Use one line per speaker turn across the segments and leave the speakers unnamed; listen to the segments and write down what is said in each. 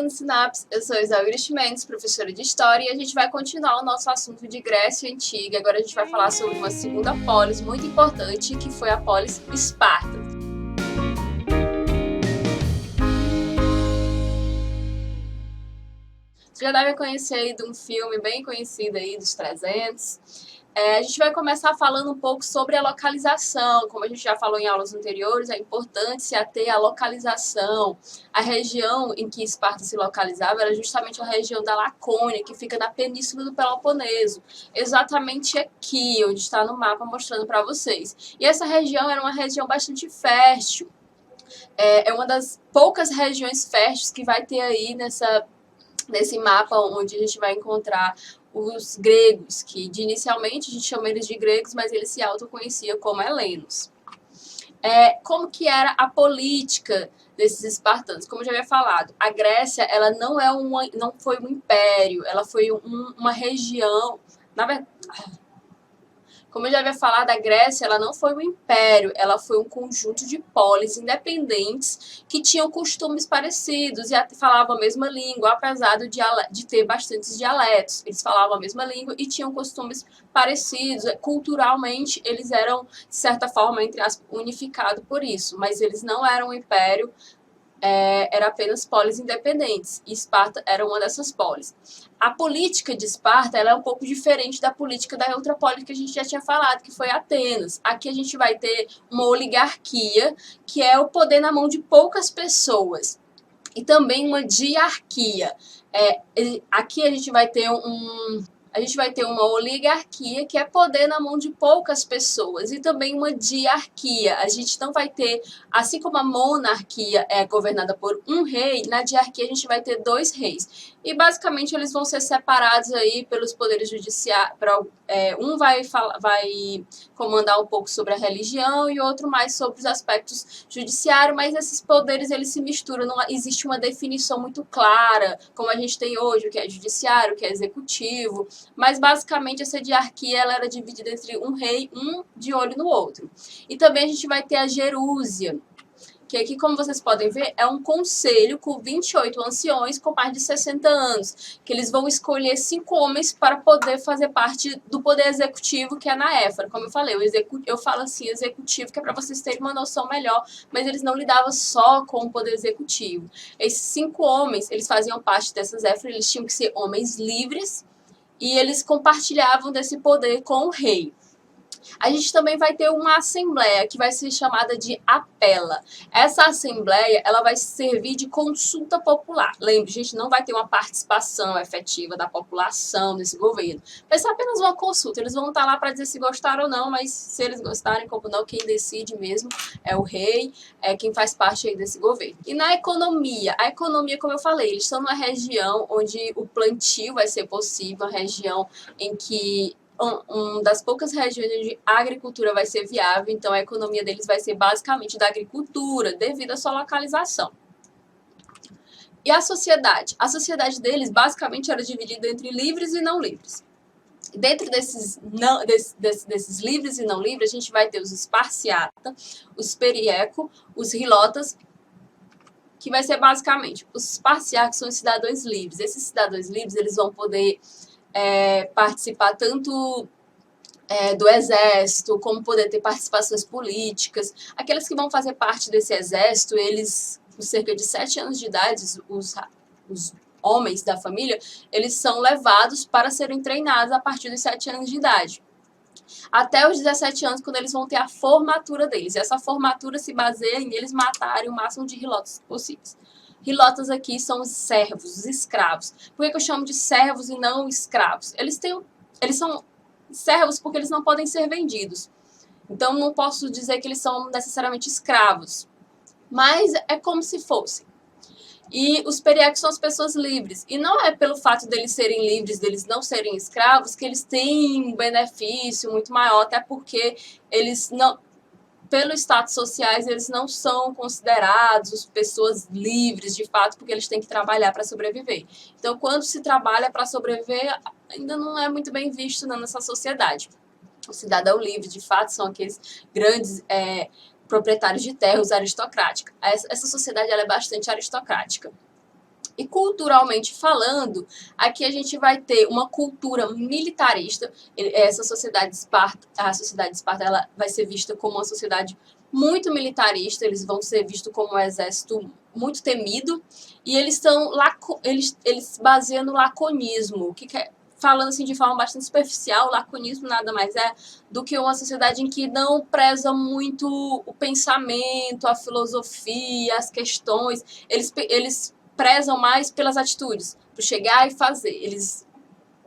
Unisinaps, eu sou Isaura Mendes, professora de História, e a gente vai continuar o nosso assunto de Grécia Antiga. Agora a gente vai falar sobre uma segunda polis muito importante, que foi a polis Esparta. Você já deve conhecer aí de um filme bem conhecido aí, dos 300. A gente vai começar falando um pouco sobre a localização. Como a gente já falou em aulas anteriores, é importante se ater à localização. A região em que Esparta se localizava era justamente a região da Lacônia, que fica na península do Peloponeso, exatamente aqui, onde está no mapa mostrando para vocês. E essa região era uma região bastante fértil. É uma das poucas regiões férteis que vai ter aí nesse mapa, onde a gente vai encontrar os gregos, que inicialmente a gente chama eles de gregos, mas eles se autoconheciam como helenos. Como que era a política desses espartanos? Como eu já havia falado, a Grécia ela não foi um império, ela foi uma região. Na verdade, como eu já havia falado, a Grécia ela não foi um império, ela foi um conjunto de polis independentes que tinham costumes parecidos e falavam a mesma língua, apesar de ter bastantes dialetos. Eles falavam a mesma língua e tinham costumes parecidos. Culturalmente, eles eram, de certa forma, entre aspas, unificados por isso, mas eles não eram um império. Era apenas polis independentes, e Esparta era uma dessas polis. A política de Esparta ela é um pouco diferente da política da outra polis que a gente já tinha falado, que foi Atenas. Aqui a gente vai ter uma oligarquia, que é o poder na mão de poucas pessoas, e também uma diarquia. Aqui a gente vai ter uma oligarquia, que é poder na mão de poucas pessoas, e também uma diarquia. A gente não vai ter, assim como a monarquia é governada por um rei, na diarquia a gente vai ter 2 reis. E basicamente eles vão ser separados aí pelos poderes judiciários. Um vai comandar um pouco sobre a religião e outro mais sobre os aspectos judiciários, mas esses poderes eles se misturam, não existe uma definição muito clara, como a gente tem hoje, o que é judiciário, o que é executivo, mas basicamente essa diarquia ela era dividida entre um rei, um de olho no outro. E também a gente vai ter a gerúsia, que aqui, como vocês podem ver, é um conselho com 28 anciões com mais de 60 anos, que eles vão escolher 5 homens para poder fazer parte do poder executivo, que é na Éfora. Como eu falei, eu falo assim executivo, que é para vocês terem uma noção melhor, mas eles não lidavam só com o poder executivo. Esses 5 homens, eles faziam parte dessas Éforas, eles tinham que ser homens livres, e eles compartilhavam desse poder com o rei. A gente também vai ter uma assembleia que vai ser chamada de apela. Essa assembleia ela vai servir de consulta popular. Lembre, a gente não vai ter uma participação efetiva da população nesse governo. Vai ser apenas uma consulta. Eles vão estar lá para dizer se gostaram ou não, mas se eles gostarem, como não, quem decide mesmo é o rei, é quem faz parte aí desse governo. E na economia, a economia, como eu falei, eles estão numa região onde o plantio vai ser possível, uma região em que uma das poucas regiões onde a agricultura vai ser viável, então a economia deles vai ser basicamente da agricultura, devido à sua localização. E a sociedade? A sociedade deles basicamente era dividida entre livres e não livres. Dentro desses livres e não livres, a gente vai ter os esparciata, os perieco, os hilotas, que vai ser basicamente, os esparciatas são os cidadãos livres. Esses cidadãos livres, eles vão poder participar tanto do exército, como poder ter participações políticas. Aqueles que vão fazer parte desse exército, eles, com cerca de 7 anos de idade, os homens da família, eles são levados para serem treinados a partir dos 7 anos de idade. Até os 17 anos, quando eles vão ter a formatura deles. E essa formatura se baseia em eles matarem o máximo de hilotas possíveis. Hilotas aqui são os servos, os escravos. Por que eu chamo de servos e não escravos? Eles são servos porque eles não podem ser vendidos. Então, não posso dizer que eles são necessariamente escravos. Mas é como se fossem. E os periecos são as pessoas livres. E não é pelo fato deles serem livres, deles não serem escravos, que eles têm um benefício muito maior, até porque eles não... Pelos status sociais, eles não são considerados pessoas livres, de fato, porque eles têm que trabalhar para sobreviver. Então, quando se trabalha para sobreviver, ainda não é muito bem visto nessa sociedade. O cidadão livre, de fato, são aqueles grandes proprietários de terra, os aristocráticos. Essa sociedade ela é bastante aristocrática. E culturalmente falando, aqui a gente vai ter uma cultura militarista. Essa sociedade Esparta, a sociedade Esparta, ela vai ser vista como uma sociedade muito militarista. Eles vão ser vistos como um exército muito temido. E eles baseiam no laconismo, falando assim de forma bastante superficial, o laconismo nada mais é do que uma sociedade em que não preza muito o pensamento, a filosofia, as questões. Eles prezam mais pelas atitudes, por chegar e fazer. Eles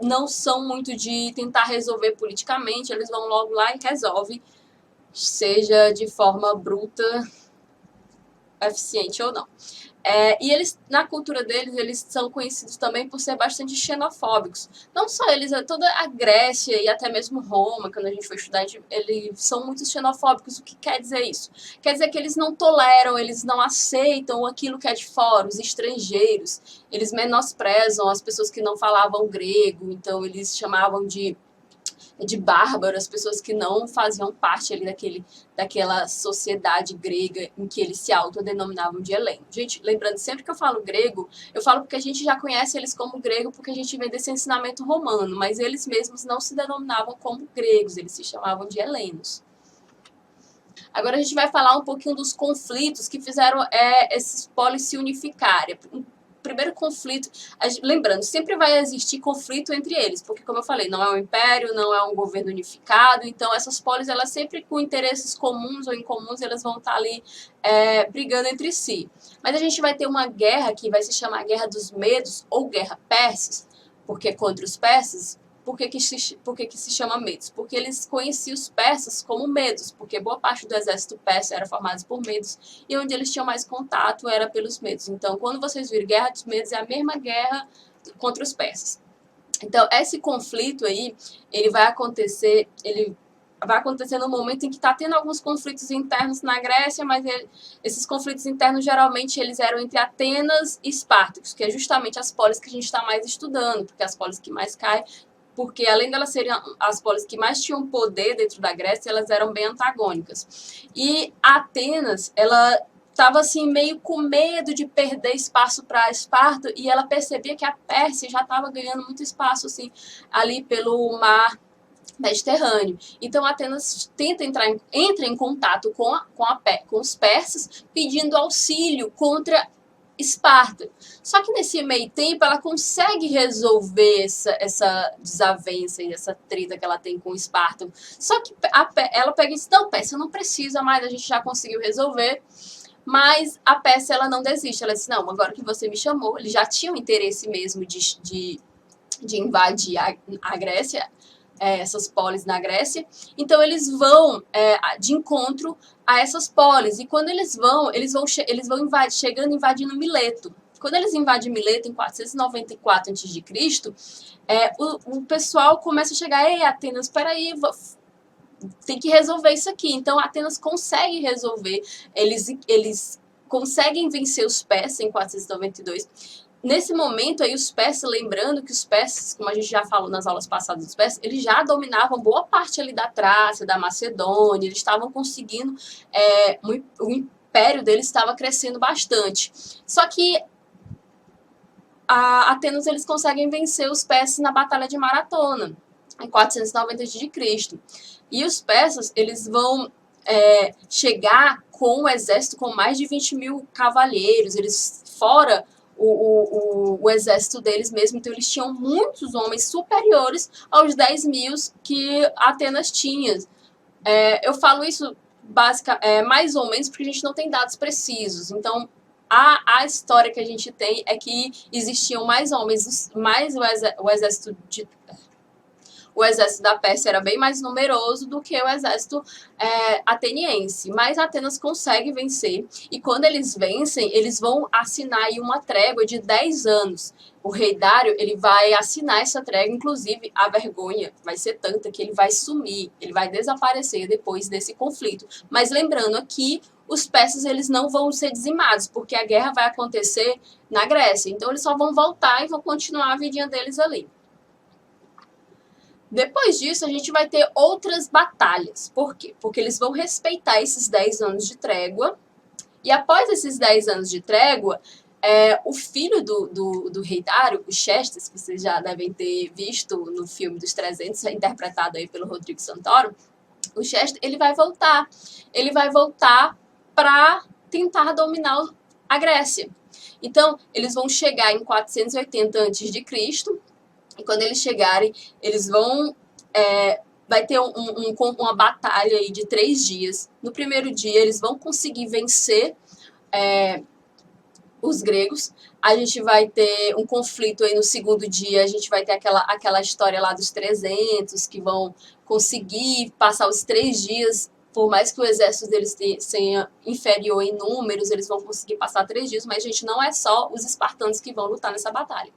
não são muito de tentar resolver politicamente, eles vão logo lá e resolvem, seja de forma bruta, eficiente ou não. E eles, na cultura deles, eles são conhecidos também por ser bastante xenofóbicos. Não só eles, toda a Grécia e até mesmo Roma, quando a gente foi estudar, eles são muito xenofóbicos. O que quer dizer isso? Quer dizer que eles não toleram, eles não aceitam aquilo que é de fora, os estrangeiros. Eles menosprezam as pessoas que não falavam grego, então eles chamavam de bárbaros, as pessoas que não faziam parte ali daquela sociedade grega em que eles se autodenominavam de helenos. Gente, lembrando, sempre que eu falo grego, eu falo porque a gente já conhece eles como grego, porque a gente vem desse ensinamento romano, mas eles mesmos não se denominavam como gregos, eles se chamavam de helenos. Agora a gente vai falar um pouquinho dos conflitos que fizeram esses polis se unificarem. Primeiro conflito, lembrando, sempre vai existir conflito entre eles, porque como eu falei, não é um império, não é um governo unificado, então essas polis, elas sempre com interesses comuns ou incomuns, elas vão estar ali brigando entre si. Mas a gente vai ter uma guerra que vai se chamar Guerra dos Medos ou Guerra Persas, porque contra os persas. Por que se chama medos? Porque eles conheciam os persas como medos, porque boa parte do exército persa era formado por medos, e onde eles tinham mais contato era pelos medos. Então, quando vocês viram Guerra dos Medos, é a mesma guerra contra os persas. Então, esse conflito aí, ele vai acontecer no momento em que está tendo alguns conflitos internos na Grécia, mas esses conflitos internos geralmente eles eram entre Atenas e Espartacos, que é justamente as polis que a gente está mais estudando, porque as polis que mais caem, porque além delas serem as polis que mais tinham poder dentro da Grécia, elas eram bem antagônicas. E Atenas, ela estava assim meio com medo de perder espaço para Esparta, e ela percebia que a Pérsia já estava ganhando muito espaço assim ali pelo mar Mediterrâneo. Então Atenas entra em contato com os persas, pedindo auxílio contra Esparta. Só que nesse meio tempo ela consegue resolver essa desavença e essa treta que ela tem com Esparta. Só que ela pega e diz, não, Pérsia não precisa mais, a gente já conseguiu resolver. Mas a Pérsia ela não desiste. Ela diz, não, agora que você me chamou, eles já tinham interesse mesmo de invadir a Grécia, essas polis na Grécia. Então eles vão de encontro a essas polis. E quando eles vão invadindo Mileto. Quando eles invadem Mileto em 494 a.C., o pessoal começa a chegar, ei, Atenas, peraí, tem que resolver isso aqui. Então Atenas consegue resolver, eles conseguem vencer os persas em 492. Nesse momento aí, os persas, lembrando que os persas, como a gente já falou nas aulas passadas dos persas, eles já dominavam boa parte ali da Trácia, da Macedônia, eles estavam conseguindo, o império deles estava crescendo bastante. Só que a Atenas, eles conseguem vencer os persas na Batalha de Maratona, em 490 a.C. E os persas, eles vão chegar com um exército com mais de 20 mil cavalheiros, eles fora o exército deles mesmo, então eles tinham muitos homens superiores aos 10 mil que Atenas tinha. Eu falo isso mais ou menos porque a gente não tem dados precisos, então a história que a gente tem é que existiam mais homens, mais o exército da Pérsia era bem mais numeroso do que o exército ateniense. Mas Atenas consegue vencer. E quando eles vencem, eles vão assinar aí uma trégua de 10 anos. O rei Dário, ele vai assinar essa trégua, inclusive a vergonha vai ser tanta que ele vai sumir, ele vai desaparecer depois desse conflito. Mas lembrando aqui, os persas eles não vão ser dizimados, porque a guerra vai acontecer na Grécia. Então eles só vão voltar e vão continuar a vidinha deles ali. Depois disso, a gente vai ter outras batalhas. Por quê? Porque eles vão respeitar esses 10 anos de trégua. E após esses 10 anos de trégua, O filho do rei Dário, o Xerxes, que vocês já devem ter visto no filme dos 300, interpretado aí pelo Rodrigo Santoro, o Xerxes, ele vai voltar. Ele vai voltar para tentar dominar a Grécia. Então, eles vão chegar em 480 a.C., e quando eles chegarem, eles vão... vai ter uma batalha aí de 3 dias. No primeiro dia, eles vão conseguir vencer os gregos. A gente vai ter um conflito aí no segundo dia, a gente vai ter aquela história lá dos 300, que vão conseguir passar os 3 dias, por mais que o exército deles seja inferior em números, eles vão conseguir passar 3 dias, mas, gente, não é só os espartanos que vão lutar nessa batalha.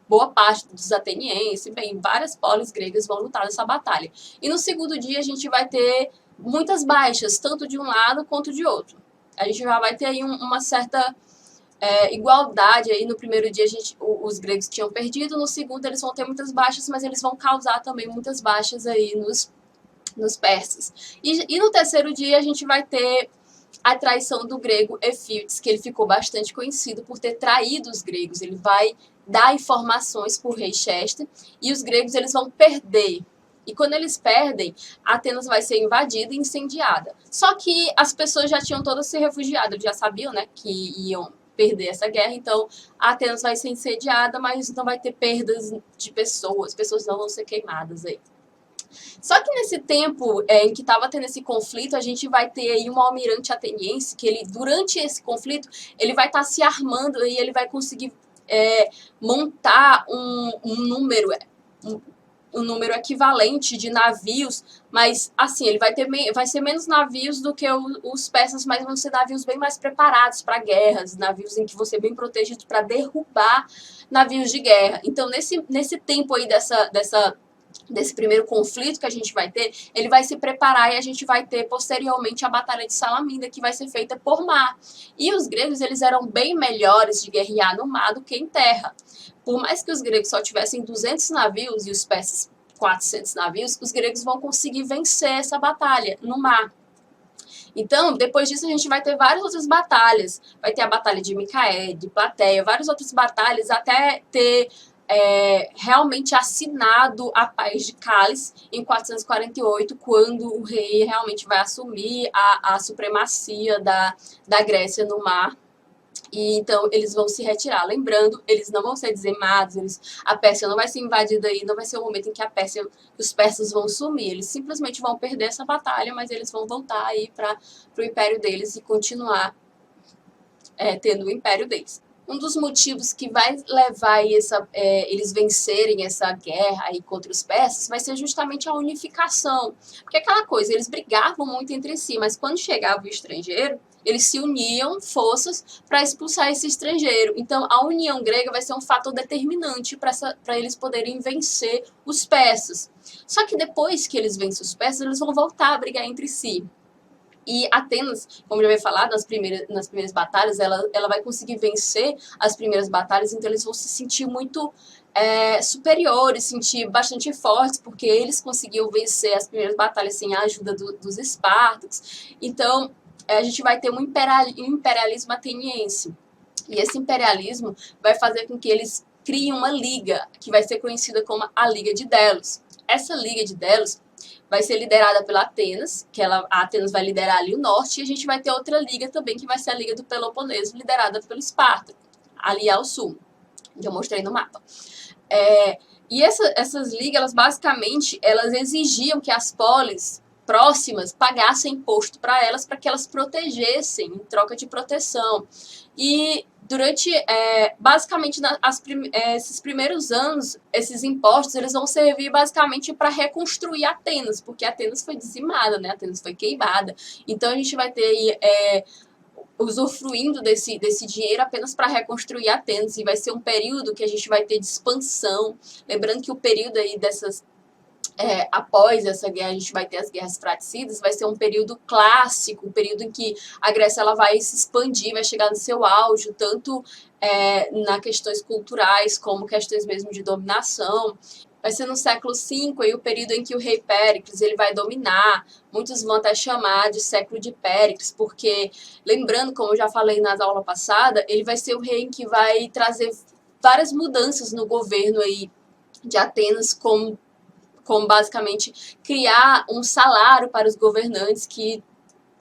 Boa parte dos atenienses, bem, várias polis gregas vão lutar nessa batalha. E no segundo dia a gente vai ter muitas baixas, tanto de um lado quanto de outro. A gente já vai ter aí uma certa igualdade. Aí no primeiro dia os gregos tinham perdido, no segundo eles vão ter muitas baixas, mas eles vão causar também muitas baixas aí nos persas. E no terceiro dia a gente vai ter a traição do grego Efiltes, que ele ficou bastante conhecido por ter traído os gregos. Ele vai dar informações para o rei Xerxes e os gregos eles vão perder. E quando eles perdem, Atenas vai ser invadida e incendiada. Só que as pessoas já tinham todas se refugiado, eles já sabiam, né, que iam perder essa guerra, então Atenas vai ser incendiada, mas não vai ter perdas de pessoas não vão ser queimadas aí. Só que nesse tempo em que estava tendo esse conflito, a gente vai ter aí um almirante ateniense que ele, durante esse conflito, ele vai estar se armando e ele vai conseguir montar um número equivalente de navios, mas assim, ele vai ser menos navios do que os persas, mas vão ser navios bem mais preparados para guerras, navios em que você é bem protegido para derrubar navios de guerra. Então, nesse tempo aí desse primeiro conflito que a gente vai ter, ele vai se preparar e a gente vai ter posteriormente a Batalha de Salaminda, que vai ser feita por mar. E os gregos, eles eram bem melhores de guerrear no mar do que em terra. Por mais que os gregos só tivessem 200 navios e os persas 400 navios, os gregos vão conseguir vencer essa batalha no mar. Então, depois disso, a gente vai ter várias outras batalhas. Vai ter a Batalha de Micaé, de Plateia, várias outras batalhas, até ter realmente assinado a paz de Cálice em 448, quando o rei realmente vai assumir a supremacia da Grécia no mar. E então eles vão se retirar. Lembrando, eles não vão ser dizimados, a Pérsia não vai ser invadida aí, não vai ser o momento em que os persas vão sumir. Eles simplesmente vão perder essa batalha, mas eles vão voltar aí para o império deles e continuar tendo o império deles. Um dos motivos que vai levar eles vencerem essa guerra aí contra os persas vai ser justamente a unificação. Porque aquela coisa, eles brigavam muito entre si, mas quando chegava o estrangeiro, eles se uniam forças para expulsar esse estrangeiro. Então, a união grega vai ser um fator determinante para eles poderem vencer os persas. Só que depois que eles vencem os persas, eles vão voltar a brigar entre si. E Atenas, como já havia falado, nas primeiras batalhas, ela vai conseguir vencer as primeiras batalhas, então eles vão se sentir muito superiores, sentir bastante fortes, porque eles conseguiam vencer as primeiras batalhas sem a ajuda dos espartacos. Então, a gente vai ter um imperialismo ateniense. E esse imperialismo vai fazer com que eles criem uma liga, que vai ser conhecida como a Liga de Delos. Essa Liga de Delos vai ser liderada pela Atenas, a Atenas vai liderar ali o norte, e a gente vai ter outra liga também, que vai ser a Liga do Peloponeso, liderada pelo Esparta, ali ao sul, que eu mostrei no mapa. E essas ligas, elas basicamente, elas exigiam que as polis próximas pagassem imposto para elas, para que elas protegessem, em troca de proteção. E durante, basicamente, esses primeiros anos, esses impostos, eles vão servir basicamente para reconstruir Atenas, porque Atenas foi dizimada, né? Atenas foi queimada. Então, a gente vai ter aí, usufruindo desse dinheiro apenas para reconstruir Atenas, e vai ser um período que a gente vai ter de expansão. Lembrando que o período aí após essa guerra, a gente vai ter as guerras fratricidas, vai ser um período clássico, um período em que a Grécia ela vai se expandir, vai chegar no seu auge, tanto nas questões culturais como questões mesmo de dominação. vai ser no século V, aí o período em que o rei Péricles ele vai dominar. Muitos vão até chamar de século de Péricles, porque, lembrando, como eu já falei nas aulas passadas, ele vai ser o rei que vai trazer várias mudanças no governo aí de Atenas, como basicamente criar um salário para os governantes que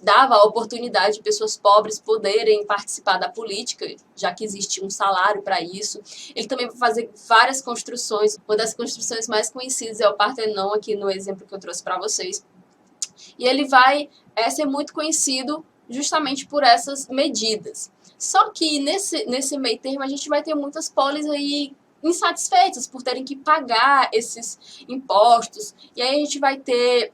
dava a oportunidade de pessoas pobres poderem participar da política, já que existia um salário para isso. Ele também vai fazer várias construções. Uma das construções mais conhecidas é o Partenon, aqui no exemplo que eu trouxe para vocês. E ele vai ser muito conhecido justamente por essas medidas. Só que nesse meio termo a gente vai ter muitas polis aí insatisfeitas por terem que pagar esses impostos. E aí a gente vai ter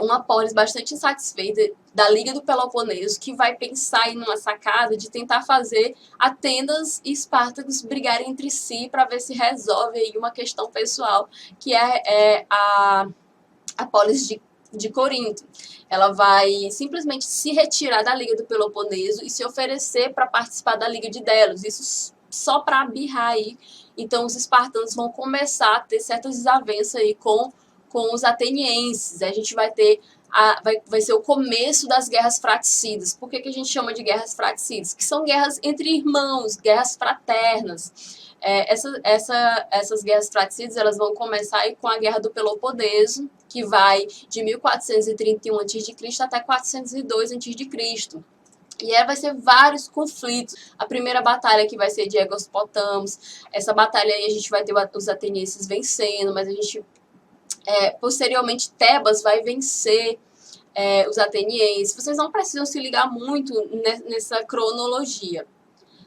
uma polis bastante insatisfeita da Liga do Peloponeso, que vai pensar em uma sacada de tentar fazer Atenas e Espartacos brigarem entre si para ver se resolve aí uma questão pessoal, que é a polis de Corinto. Ela vai simplesmente se retirar da Liga do Peloponeso e se oferecer para participar da Liga de Delos. Isso só para birrar aí. Então, os espartanos vão começar a ter certas desavenças aí com os atenienses. A gente vai ter vai ser o começo das guerras fratricidas. Por que a gente chama de guerras fratricidas? Que são guerras entre irmãos, guerras fraternas. Essas guerras fratricidas elas vão começar aí com a Guerra do Peloponeso, que vai de 1431 a.C. até 402 a.C. E aí vai ser vários conflitos. A primeira batalha que vai ser de Egospotamus. Essa batalha aí a gente vai ter os atenienses vencendo, mas a gente posteriormente Tebas vai vencer os atenienses. Vocês não precisam se ligar muito nessa cronologia.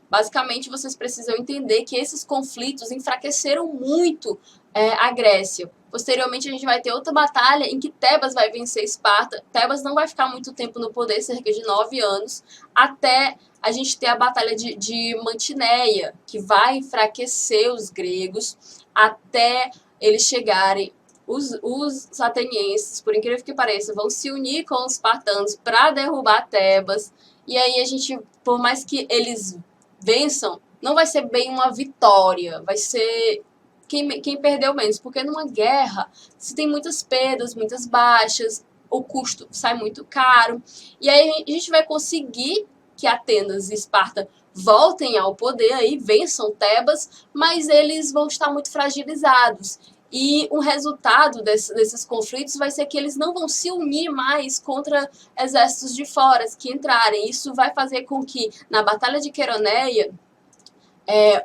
Basicamente, vocês precisam entender que esses conflitos enfraqueceram muito a Grécia. Posteriormente, a gente vai ter outra batalha em que Tebas vai vencer Esparta. Tebas não vai ficar muito tempo no poder, cerca de 9 anos, até a gente ter a batalha de Mantineia, que vai enfraquecer os gregos até eles chegarem. Os atenienses, por incrível que pareça, vão se unir com os espartanos para derrubar Tebas. E aí a gente, por mais que eles vençam, não vai ser bem uma vitória, vai ser quem perdeu menos, porque numa guerra se tem muitas perdas, muitas baixas, o custo sai muito caro, e aí a gente vai conseguir que Atenas e Esparta voltem ao poder, aí vençam Tebas, mas eles vão estar muito fragilizados. E o resultado desses conflitos vai ser que eles não vão se unir mais contra exércitos de fora que entrarem. Isso vai fazer com que, na Batalha de Queroneia,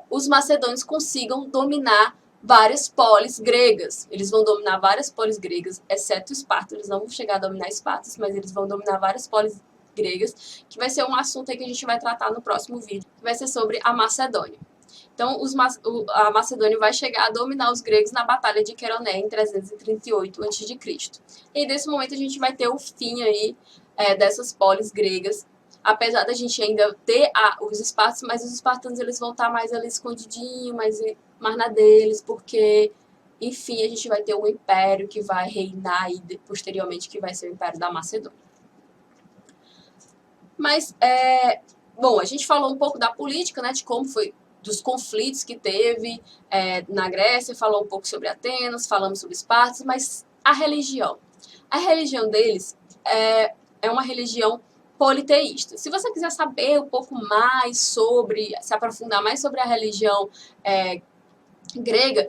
os macedônios consigam dominar várias polis gregas. Eles vão dominar várias polis gregas, exceto Esparta. Eles não vão chegar a dominar Esparta, mas eles vão dominar várias polis gregas, que vai ser um assunto aí que a gente vai tratar no próximo vídeo, que vai ser sobre a Macedônia. Então, a Macedônia vai chegar a dominar os gregos na Batalha de Queroneia em 338 a.C. E desse momento a gente vai ter o fim aí dessas polis gregas, apesar da gente ainda ter os espartanos, mas os espartanos eles vão estar mais ali escondidinhos, mais na deles, porque, enfim, a gente vai ter um império que vai reinar aí posteriormente, que vai ser o Império da Macedônia. Mas, bom, a gente falou um pouco da política, né, de como foi, dos conflitos que teve na Grécia, falou um pouco sobre Atenas, falamos sobre Esparta, mas a religião deles é uma religião politeísta. Se você quiser saber um pouco mais se aprofundar mais sobre a religião grega,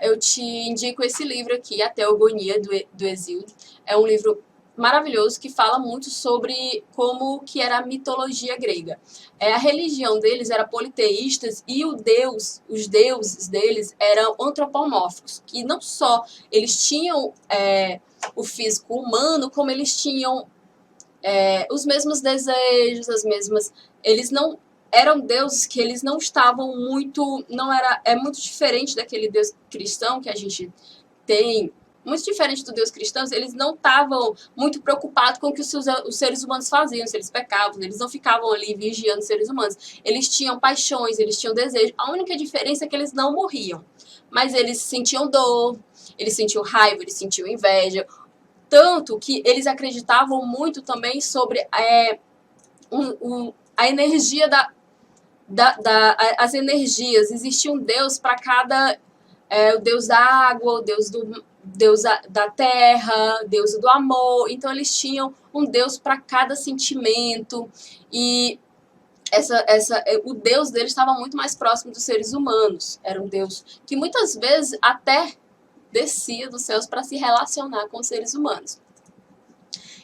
eu te indico esse livro aqui, A Teogonia do Hesíodo. É um livro maravilhoso que fala muito sobre como que era a mitologia grega. A religião deles era politeísta e os deuses deles eram antropomórficos, que não só eles tinham o físico humano, como eles tinham os mesmos desejos, eles não eram deuses que eles não estavam muito, é muito diferente daquele deus cristão que a gente tem. Muito diferente do Deus cristão, eles não estavam muito preocupados com o que os seres humanos faziam, se eles pecavam, eles não ficavam ali vigiando os seres humanos. Eles tinham paixões, eles tinham desejos. A única diferença é que eles não morriam, mas eles sentiam dor, eles sentiam raiva, eles sentiam inveja. Tanto que eles acreditavam muito também sobre a energia as energias. Existia um Deus para cada o deus da água, o deus da terra, deus do amor. Então eles tinham um deus para cada sentimento e o deus deles estava muito mais próximo dos seres humanos. Era um deus que muitas vezes até descia dos céus para se relacionar com os seres humanos.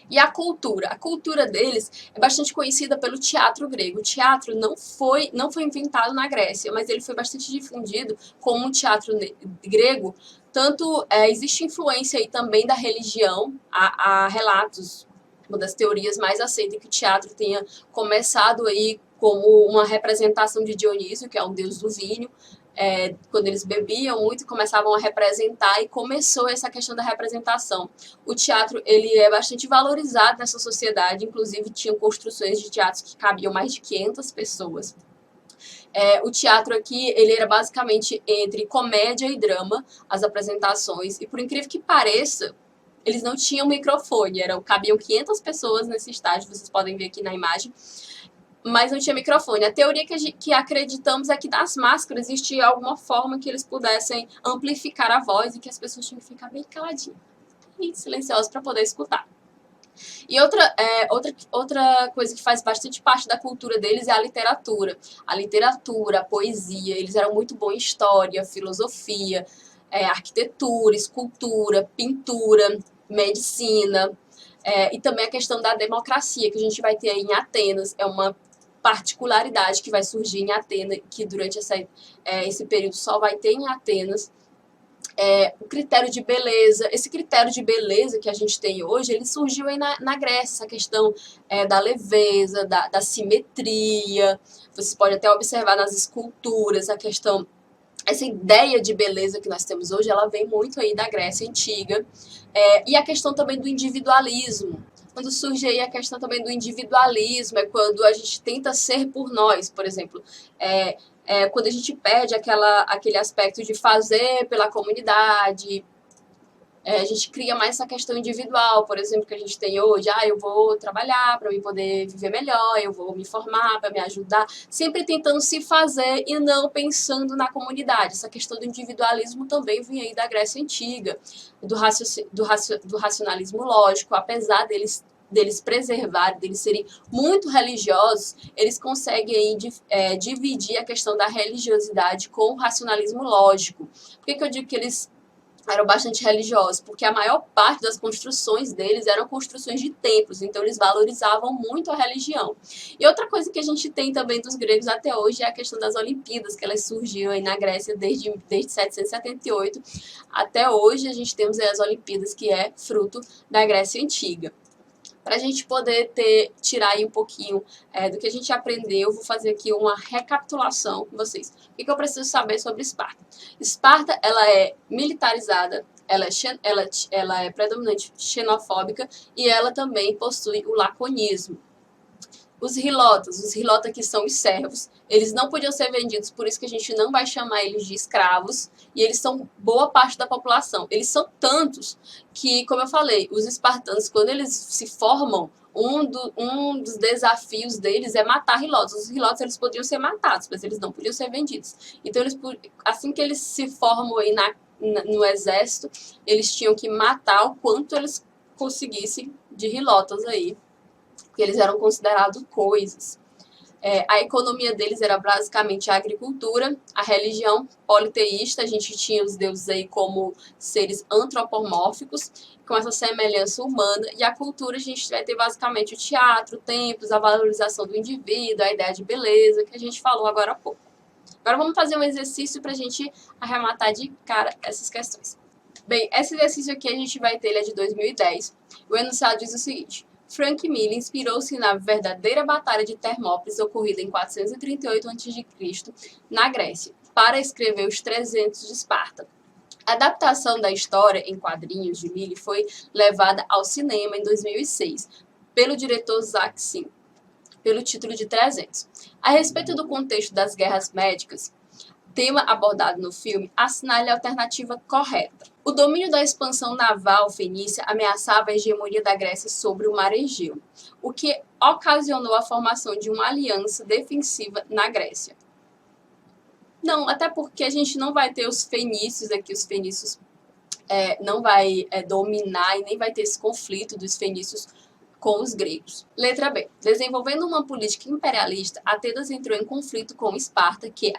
E a cultura deles é bastante conhecida pelo teatro grego. O teatro não foi inventado na Grécia, mas ele foi bastante difundido como um teatro grego. Tanto existe influência aí também da religião, há relatos, uma das teorias mais aceitas, que o teatro tenha começado aí como uma representação de Dionísio, que é um deus do vinho, quando eles bebiam muito, começavam a representar, e começou essa questão da representação. O teatro, ele é bastante valorizado nessa sociedade, inclusive tinham construções de teatros que cabiam mais de 500 pessoas. O teatro aqui, ele era basicamente entre comédia e drama, as apresentações, e por incrível que pareça, eles não tinham microfone, cabiam 500 pessoas nesse estádio, vocês podem ver aqui na imagem, mas não tinha microfone. A teoria que acreditamos é que das máscaras existia alguma forma que eles pudessem amplificar a voz e que as pessoas tinham que ficar bem caladinhas e silenciosas para poder escutar. E outra coisa que faz bastante parte da cultura deles é a literatura. A literatura, a poesia, eles eram muito bons em história, filosofia, arquitetura, escultura, pintura, medicina, e também a questão da democracia, que a gente vai ter aí em Atenas. É uma particularidade que vai surgir em Atenas, que durante esse período só vai ter em Atenas. O critério de beleza, esse critério de beleza que a gente tem hoje, ele surgiu aí na Grécia, essa questão da leveza, da simetria. Você pode até observar nas esculturas a questão, essa ideia de beleza que nós temos hoje, ela vem muito aí da Grécia Antiga. E a questão também do individualismo. Quando surge aí a questão também do individualismo, é quando a gente tenta ser por nós, por exemplo. Quando a gente perde aquele aspecto de fazer pela comunidade, a gente cria mais essa questão individual, por exemplo, que a gente tem hoje. Eu vou trabalhar para eu poder viver melhor, eu vou me formar para me ajudar, sempre tentando se fazer e não pensando na comunidade. Essa questão do individualismo também vem aí da Grécia Antiga, do racionalismo lógico. Apesar deles preservarem, deles serem muito religiosos, eles conseguem aí, dividir a questão da religiosidade com o racionalismo lógico. Por que eu digo que eles eram bastante religiosos? Porque a maior parte das construções deles eram construções de templos, então eles valorizavam muito a religião. E outra coisa que a gente tem também dos gregos até hoje é a questão das Olimpíadas, que elas surgiram aí na Grécia desde 778 até hoje. A gente temos aí as Olimpíadas, que é fruto da Grécia Antiga. Para a gente poder tirar aí um pouquinho do que a gente aprendeu, eu vou fazer aqui uma recapitulação com vocês. O que eu preciso saber sobre Esparta? Esparta, ela é militarizada, ela é predominante xenofóbica e ela também possui o laconismo. Os hilotas que são os servos, eles não podiam ser vendidos, por isso que a gente não vai chamar eles de escravos, e eles são boa parte da população. Eles são tantos que, como eu falei, os espartanos, quando eles se formam, um dos desafios deles é matar hilotas. Os hilotas, eles podiam ser matados, mas eles não podiam ser vendidos. Então, assim que eles se formam aí no exército, eles tinham que matar o quanto eles conseguissem de hilotas aí, porque eles eram considerados coisas. A economia deles era basicamente a agricultura, a religião politeísta. A gente tinha os deuses aí como seres antropomórficos, com essa semelhança humana, e a cultura a gente vai ter basicamente o teatro, templos, a valorização do indivíduo, a ideia de beleza, que a gente falou agora há pouco. Agora vamos fazer um exercício para a gente arrematar de cara essas questões. Bem, esse exercício aqui a gente vai ter, ele é de 2010. O enunciado diz o seguinte: Frank Miller inspirou-se na verdadeira Batalha de Termópilas, ocorrida em 438 a.C., na Grécia, para escrever Os 300 de Esparta. A adaptação da história em quadrinhos de Miller foi levada ao cinema em 2006, pelo diretor Zack Snyder, pelo título de 300. A respeito do contexto das guerras médicas, tema abordado no filme, assinale a alternativa correta. O domínio da expansão naval fenícia ameaçava a hegemonia da Grécia sobre o mar Egeu, o que ocasionou a formação de uma aliança defensiva na Grécia. Não, até porque a gente não vai ter os fenícios aqui, os fenícios não vai dominar e nem vai ter esse conflito dos fenícios com os gregos. Letra B. Desenvolvendo uma política imperialista, Atenas entrou em conflito com Esparta, que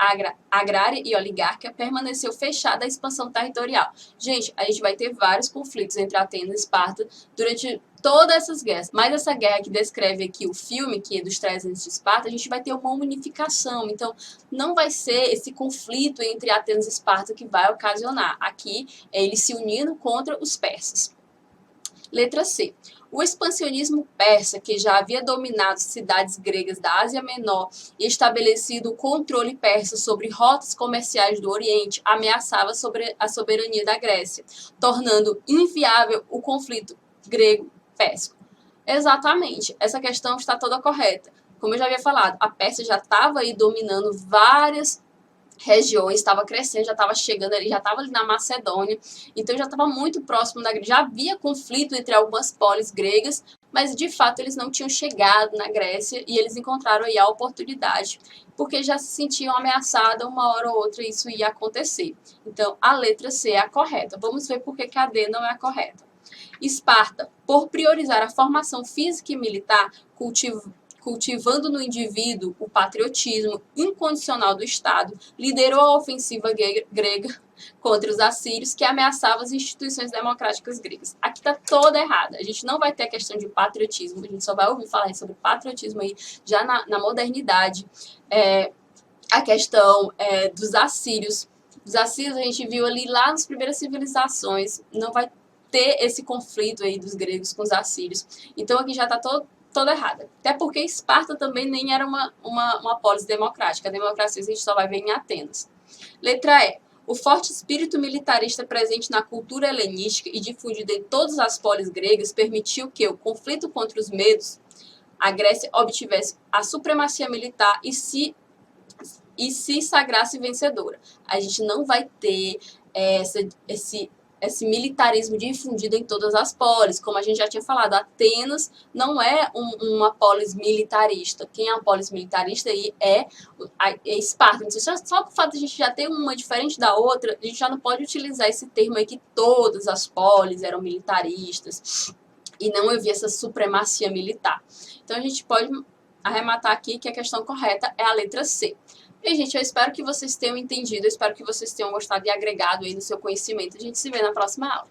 agrária e oligárquica, permaneceu fechada à expansão territorial. Gente, a gente vai ter vários conflitos entre Atenas e Esparta durante todas essas guerras. Mas essa guerra que descreve aqui o filme, que é dos 300 de Esparta, a gente vai ter uma unificação. Então, não vai ser esse conflito entre Atenas e Esparta que vai ocasionar. Aqui, eles se unindo contra os persas. Letra C. O expansionismo persa, que já havia dominado cidades gregas da Ásia Menor e estabelecido o controle persa sobre rotas comerciais do Oriente, ameaçava a soberania da Grécia, tornando inviável o conflito grego-persa. Exatamente, essa questão está toda correta. Como eu já havia falado, a Pérsia já estava aí dominando várias regiões, estava crescendo, já estava chegando ali, já estava ali na Macedônia, então já estava muito próximo da Grécia, já havia conflito entre algumas polis gregas, mas de fato eles não tinham chegado na Grécia e eles encontraram aí a oportunidade, porque já se sentiam ameaçados, uma hora ou outra isso ia acontecer. Então a letra C é a correta. Vamos ver por que a D não é a correta. Esparta, por priorizar a formação física e militar, cultivando no indivíduo o patriotismo incondicional do Estado, liderou a ofensiva grega contra os assírios, que ameaçavam as instituições democráticas gregas. Aqui está toda errada. A gente não vai ter a questão de patriotismo, a gente só vai ouvir falar sobre patriotismo aí já na modernidade. A questão dos assírios. Os assírios a gente viu ali lá nas primeiras civilizações, não vai ter esse conflito aí dos gregos com os assírios. Então aqui já está toda errada. Até porque Esparta também nem era uma polis democrática. A democracia a gente só vai ver em Atenas. Letra E. O forte espírito militarista presente na cultura helenística e difundido em todas as polis gregas permitiu que o conflito contra os medos, a Grécia obtivesse a supremacia militar e se sagrasse vencedora. A gente não vai ter esse militarismo difundido em todas as polis. Como a gente já tinha falado, Atenas não é uma polis militarista. Quem é uma polis militarista aí é Esparta. Então, só o fato de a gente já ter uma diferente da outra, a gente já não pode utilizar esse termo aí que todas as polis eram militaristas e não havia essa supremacia militar. Então, a gente pode arrematar aqui que a questão correta é a letra C. E, gente, eu espero que vocês tenham entendido, eu espero que vocês tenham gostado e agregado aí no seu conhecimento. A gente se vê na próxima aula.